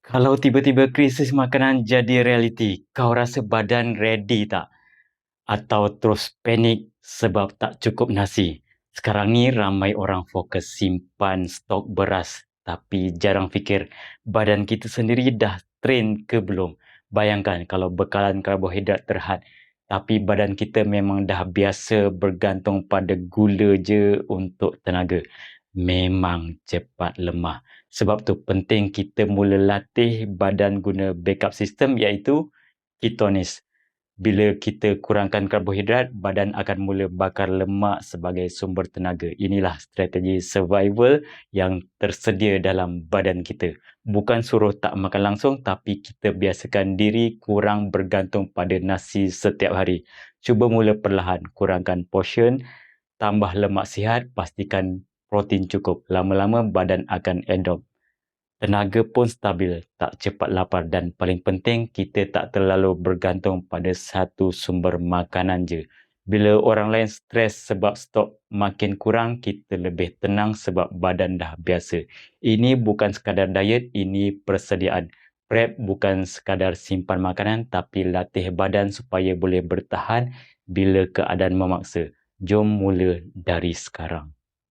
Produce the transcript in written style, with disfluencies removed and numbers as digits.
Kalau tiba-tiba krisis makanan jadi realiti, kau rasa badan ready tak? Atau terus panik sebab tak cukup nasi? Sekarang ni ramai orang fokus simpan stok beras tapi jarang fikir badan kita sendiri dah train ke belum. Bayangkan kalau bekalan karbohidrat terhad tapi badan kita memang dah biasa bergantung pada gula je untuk tenaga. Memang cepat lemah. Sebab tu penting kita mula latih badan guna backup system iaitu ketonis. Bila kita kurangkan karbohidrat, badan akan mula bakar lemak sebagai sumber tenaga. Inilah strategi survival yang tersedia dalam badan kita. Bukan suruh tak makan langsung, tapi kita biasakan diri kurang bergantung pada nasi setiap hari. Cuba mula perlahan, kurangkan portion, tambah lemak sihat, pastikan protein cukup. Lama-lama badan akan adopt. Tenaga pun stabil, tak cepat lapar dan paling penting kita tak terlalu bergantung pada satu sumber makanan je. Bila orang lain stres sebab stok makin kurang, kita lebih tenang sebab badan dah biasa. Ini bukan sekadar diet, ini persediaan. Prep bukan sekadar simpan makanan tapi latih badan supaya boleh bertahan bila keadaan memaksa. Jom mula dari sekarang.